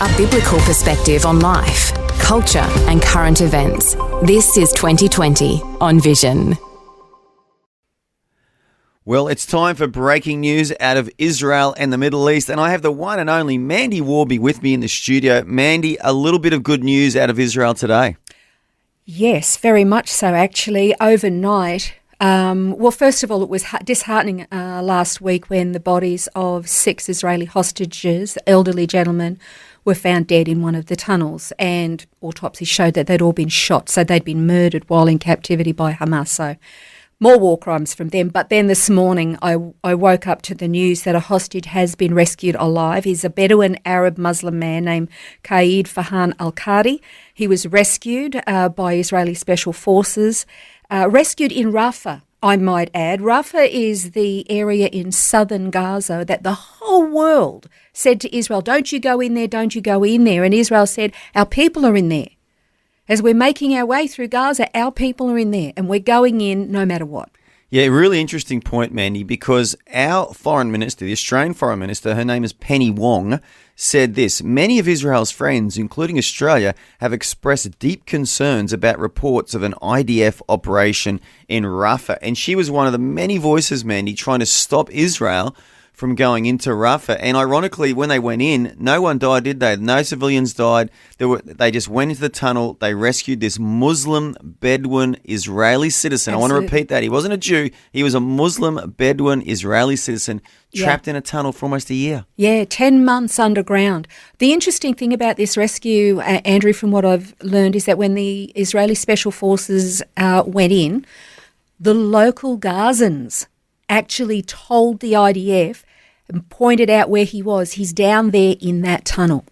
A biblical perspective on life, culture and current events. This is 2020 on Vision. Well, it's time for breaking news out of Israel and the Middle East, and I have the one and only Mandy Worby with me in the studio. Mandy, a little bit of good news out of Israel today. Yes, very much so, actually. Overnight, first of all, it was disheartening last week when the bodies of 6 Israeli hostages, elderly gentlemen, were found dead in one of the tunnels, and autopsies showed that they'd all been shot, so they'd been murdered while in captivity by Hamas. So more war crimes from them. But then this morning I woke up to the news that a hostage has been rescued alive. He's a Bedouin Arab Muslim man named Qaid Fahan al-Qadi. He was rescued by Israeli Special Forces, rescued in Rafah, I might add. Rafah is the area in southern Gaza that the whole world said to Israel, don't you go in there, don't you go in there. And Israel said, our people are in there. As we're making our way through Gaza, our people are in there and we're going in no matter what. Yeah, really interesting point, Mandy, because our foreign minister, the Australian foreign minister, her name is Penny Wong, said this: many of Israel's friends, including Australia, have expressed deep concerns about reports of an IDF operation in Rafah. And she was one of the many voices, Mandy, trying to stop Israel from going into Rafah. And ironically, when they went in, no one died, did they? No civilians died. They just went into the tunnel. They rescued this Muslim Bedouin Israeli citizen. Absolutely. I want to repeat that. He wasn't a Jew. He was a Muslim Bedouin Israeli citizen trapped in a tunnel for almost a year. Yeah, 10 months underground. The interesting thing about this rescue, Andrew, from what I've learned, is that when the Israeli Special Forces went in, the local Gazans actually told the IDF and pointed out where he was. He's down there in that tunnel.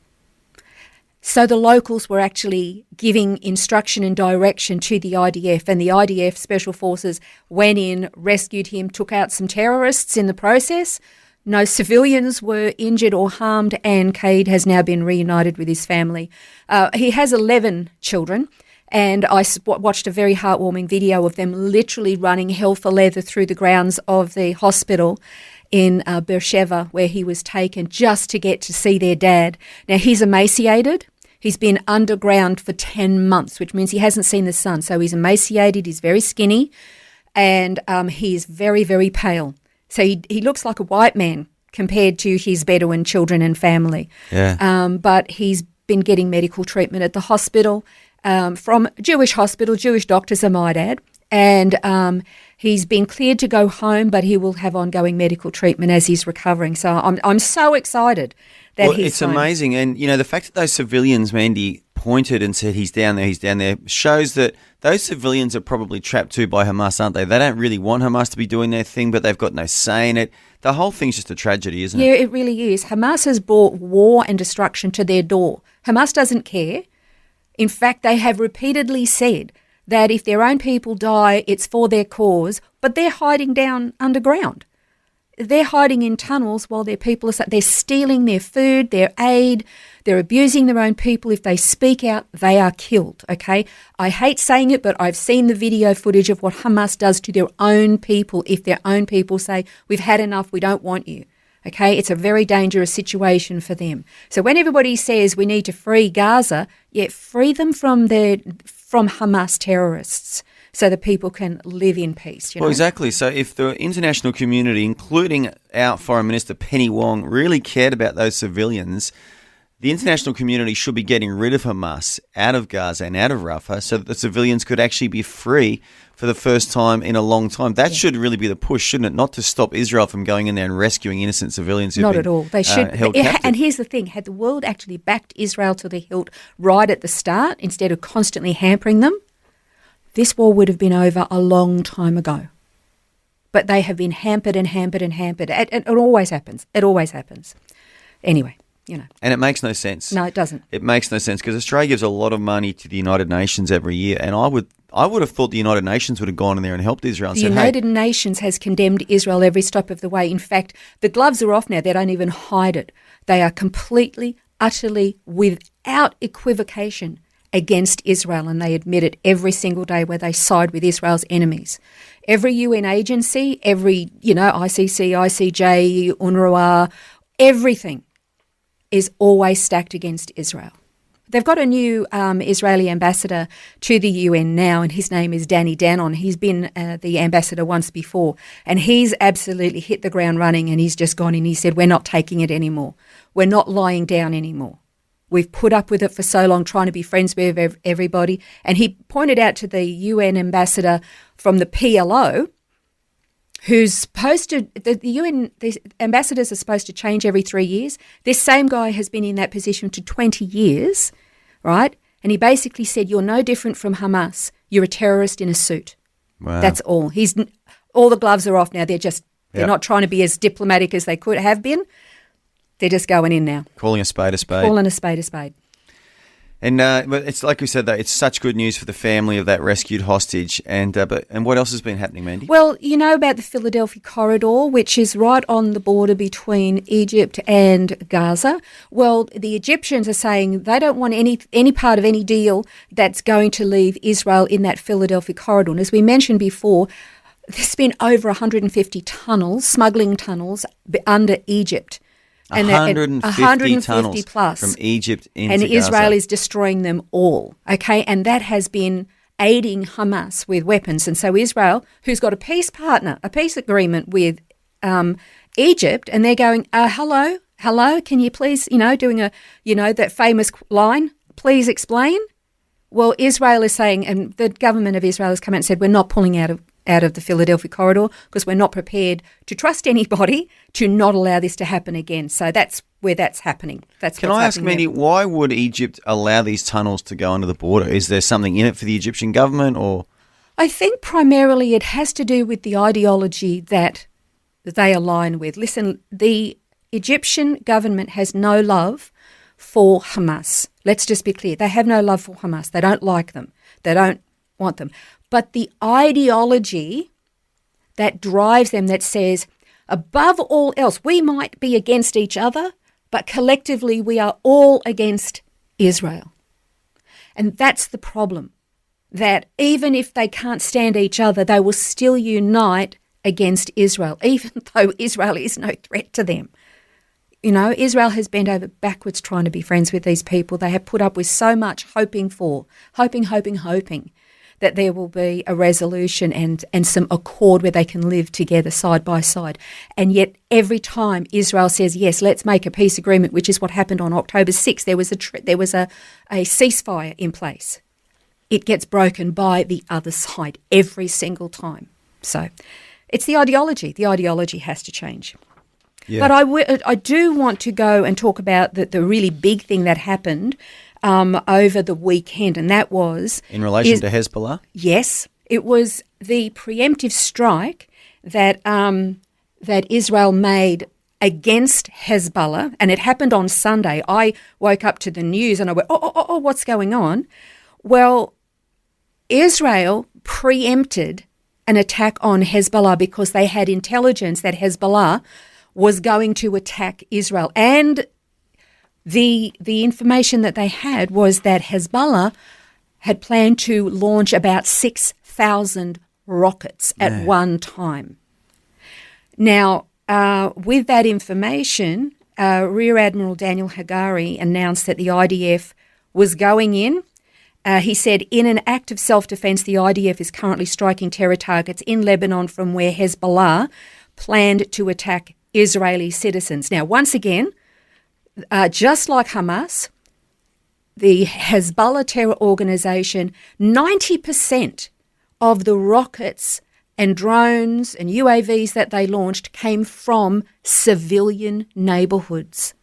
So the locals were actually giving instruction and direction to the IDF, and the IDF Special Forces went in, rescued him, took out some terrorists in the process. No civilians were injured or harmed, and Qaid has now been reunited with his family. He has 11 children. And I watched a very heartwarming video of them literally running hell for leather through the grounds of the hospital in Beersheba, where he was taken just to get to see their dad. Now, he's emaciated. He's been underground for 10 months, which means he hasn't seen the sun. So he's emaciated, he's very skinny, and he's very, very pale. So he looks like a white man compared to his Bedouin children and family. Yeah. But he's been getting medical treatment at the hospital. From Jewish hospital, Jewish doctors, I might add, and he's been cleared to go home, but he will have ongoing medical treatment as he's recovering. So I'm so excited that he's home. Amazing, and the fact that those civilians, Mandy, pointed and said he's down there, shows that those civilians are probably trapped too by Hamas, aren't they? They don't really want Hamas to be doing their thing, but they've got no say in it. The whole thing's just a tragedy, isn't it? Yeah, it really is. Hamas has brought war and destruction to their door. Hamas doesn't care. In fact, they have repeatedly said that if their own people die, it's for their cause, but they're hiding down underground. They're hiding in tunnels while their people they're stealing their food, their aid, they're abusing their own people. If they speak out, they are killed, okay? I hate saying it, but I've seen the video footage of what Hamas does to their own people if their own people say, we've had enough, we don't want you. Okay, it's a very dangerous situation for them. So when everybody says we need to free Gaza, free them from Hamas terrorists so that people can live in peace. Well, exactly. So if the international community, including our Foreign Minister Penny Wong, really cared about those civilians, the international community should be getting rid of Hamas out of Gaza and out of Rafah so that the civilians could actually be free for the first time in a long time. That should really be the push, shouldn't it? Not to stop Israel from going in there and rescuing innocent civilians who've been at all. They should held captive. And here's the thing. Had the world actually backed Israel to the hilt right at the start instead of constantly hampering them, this war would have been over a long time ago. But they have been hampered and hampered and hampered. It always happens. It always happens. Anyway. And it makes no sense. No, it doesn't. It makes no sense because Australia gives a lot of money to the United Nations every year, and I would have thought the United Nations would have gone in there and helped Israel. And the United Nations has condemned Israel every step of the way. In fact, the gloves are off now. They don't even hide it. They are completely, utterly, without equivocation against Israel, and they admit it every single day where they side with Israel's enemies. Every UN agency, every, ICC, ICJ, UNRWA, everything is always stacked against Israel. They've got a new Israeli ambassador to the UN now, and his name is Danny Danon. He's been the ambassador once before, and he's absolutely hit the ground running, and he's just gone in. He said, we're not taking it anymore. We're not lying down anymore. We've put up with it for so long, trying to be friends with everybody. And he pointed out to the UN ambassador from the PLO, who's supposed to, the ambassadors are supposed to change every 3 years. This same guy has been in that position for 20 years, right? And he basically said, you're no different from Hamas. You're a terrorist in a suit. Wow. That's all. All the gloves are off now. They're not trying to be as diplomatic as they could have been. They're just going in now. Calling a spade a spade. Calling a spade a spade. And but it's like we said, though, it's such good news for the family of that rescued hostage. And what else has been happening, Mandy? Well, you know about the Philadelphia corridor, which is right on the border between Egypt and Gaza. Well, the Egyptians are saying they don't want any part of any deal that's going to leave Israel in that Philadelphia corridor. And as we mentioned before, there's been over 150 tunnels, smuggling tunnels, under Egypt. And 150 tunnels plus from Egypt into and Gaza. Israel is destroying them all, okay? And that has been aiding Hamas with weapons. And so Israel, who's got a peace agreement with Egypt, and they're going, hello, can you please, doing that famous line, please explain? Well, Israel is saying, and the government of Israel has come out and said, we're not pulling out of the Philadelphia corridor because we're not prepared to trust anybody to not allow this to happen again. So that's where that's happening. Can I ask, Mandy, why would Egypt allow these tunnels to go under the border? Is there something in it for the Egyptian government, or? I think primarily it has to do with the ideology that they align with. Listen, the Egyptian government has no love for Hamas. Let's just be clear. They have no love for Hamas. They don't like them. They don't want them. But the ideology that drives them, that says, above all else, we might be against each other, but collectively we are all against Israel. And that's the problem, that even if they can't stand each other, they will still unite against Israel, even though Israel is no threat to them. Israel has bent over backwards trying to be friends with these people. They have put up with so much hoping that there will be a resolution and some accord where they can live together side by side. And yet every time Israel says, yes, let's make a peace agreement, which is what happened on October 6th, there was a ceasefire in place. It gets broken by the other side every single time. So it's the ideology. The ideology has to change. Yeah. But I do want to go and talk about the really big thing that happened over the weekend, and that was... In relation to Hezbollah? Yes. It was the preemptive strike that Israel made against Hezbollah, and it happened on Sunday. I woke up to the news and I went, oh, what's going on? Well, Israel preempted an attack on Hezbollah because they had intelligence that Hezbollah was going to attack Israel. And the information that they had was that Hezbollah had planned to launch about 6,000 rockets at one time. Now, with that information, Rear Admiral Daniel Hagari announced that the IDF was going in. He said, in an act of self-defense, the IDF is currently striking terror targets in Lebanon from where Hezbollah planned to attack Israeli citizens. Now, once again, just like Hamas, the Hezbollah terror organization, 90% of the rockets and drones and UAVs that they launched came from civilian neighborhoods.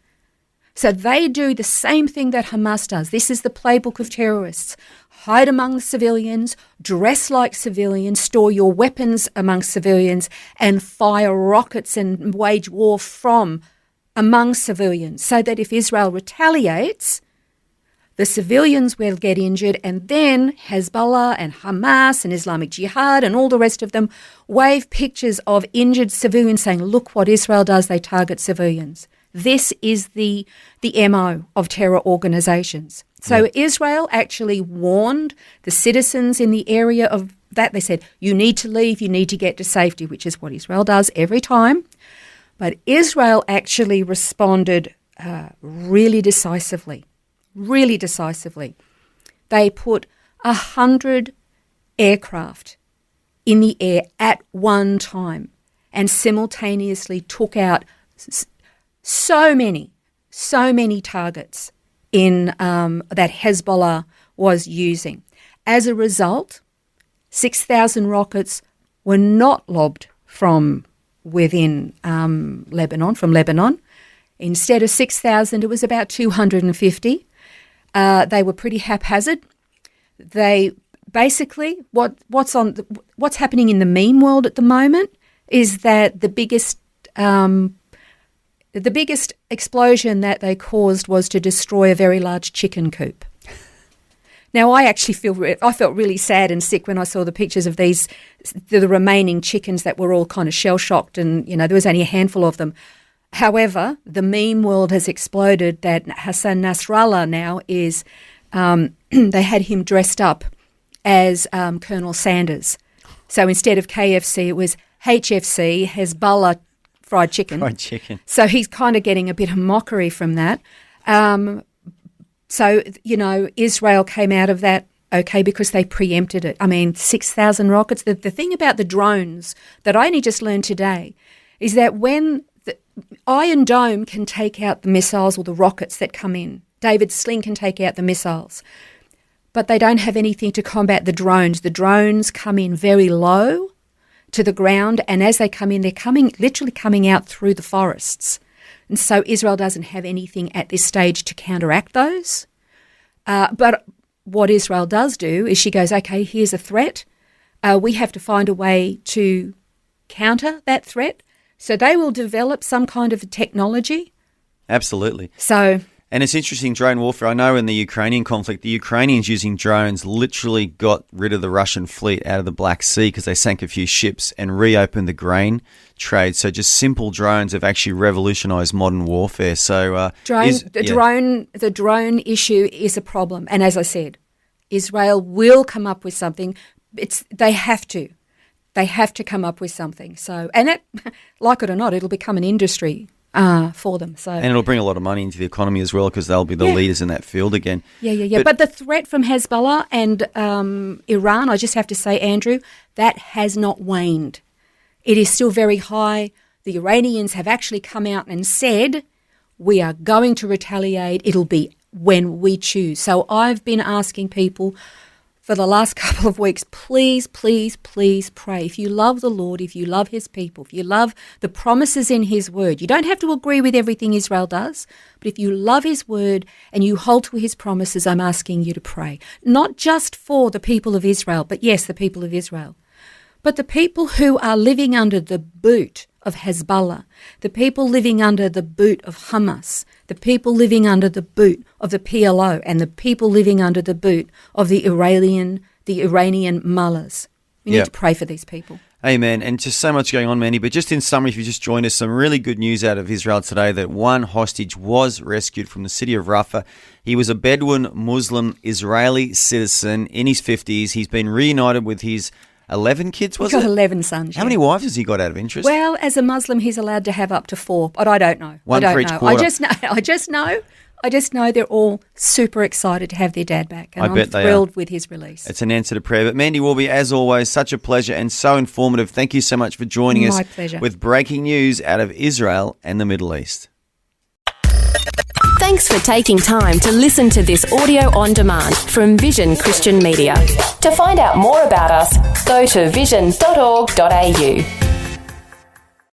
So they do the same thing that Hamas does. This is the playbook of terrorists. Hide among civilians, dress like civilians, store your weapons amongst civilians, and fire rockets and wage war from among civilians, so that if Israel retaliates, the civilians will get injured, and then Hezbollah and Hamas and Islamic Jihad and all the rest of them wave pictures of injured civilians saying, look what Israel does, they target civilians. This is the MO of terror organizations. So Israel actually warned the citizens in the area of that. They said, you need to leave, you need to get to safety, which is what Israel does every time. But Israel actually responded really decisively. They put 100 aircraft in the air at one time and simultaneously took out so many targets in that Hezbollah was using. As a result, 6,000 rockets were not lobbed from within Lebanon. Instead of 6,000, it was about 250. They were pretty haphazard. They basically what's happening in the meme world at the moment is that the biggest explosion that they caused was to destroy a very large chicken coop. Now, I felt really sad and sick when I saw the pictures of the remaining chickens that were all kind of shell-shocked, and, there was only a handful of them. However, the meme world has exploded that Hassan Nasrallah now is, they had him dressed up as Colonel Sanders. So instead of KFC, it was HFC, Hezbollah fried chicken. So he's kind of getting a bit of mockery from that. So, Israel came out of that okay because they preempted it. 6,000 rockets. The thing about the drones that I only just learned today is that when the Iron Dome can take out the missiles or the rockets that come in, David Sling can take out the missiles, but they don't have anything to combat the drones. The drones come in very low to the ground, and as they come in, they're literally coming out through the forests. And so Israel doesn't have anything at this stage to counteract those. But what Israel does do is she goes, okay, here's a threat. We have to find a way to counter that threat. So they will develop some kind of technology. Absolutely. And it's interesting, drone warfare. I know in the Ukrainian conflict, the Ukrainians using drones literally got rid of the Russian fleet out of the Black Sea because they sank a few ships and reopened the grain trade. So just simple drones have actually revolutionised modern warfare. So the drone issue is a problem. And as I said, Israel will come up with something. They have to come up with something. So, and it, like it or not, it'll become an industry for them. And it'll bring a lot of money into the economy as well because they'll be the leaders in that field again. Yeah. But the threat from Hezbollah and Iran, I just have to say, Andrew, that has not waned. It is still very high. The Iranians have actually come out and said, we are going to retaliate. It'll be when we choose. So I've been asking people for the last couple of weeks, please, please, please pray. If you love the Lord, if you love his people, if you love the promises in his word, you don't have to agree with everything Israel does, but if you love his word and you hold to his promises, I'm asking you to pray. Not just for the people of Israel, but yes, the people of Israel, but the people who are living under the boot of Hezbollah, the people living under the boot of Hamas, the people living under the boot of the PLO, and the people living under the boot of the Iranian mullahs. We need to pray for these people. Amen. And just so much going on, Mandy. But just in summary, if you just joined us, some really good news out of Israel today that one hostage was rescued from the city of Rafah. He was a Bedouin Muslim Israeli citizen in his 50s. He's been reunited with his 11 kids, was it? He's got 11 sons. How many wives has he got out of interest? Well, as a Muslim, he's allowed to have up to 4, but I don't know. One for each quarter. I just know they're all super excited to have their dad back, and I'm thrilled with his release. It's an answer to prayer. But Mandy Worby, as always, such a pleasure and so informative. Thank you so much for joining us. My pleasure. With breaking news out of Israel and the Middle East. Thanks for taking time to listen to this audio on demand from Vision Christian Media. To find out more about us, go to vision.org.au.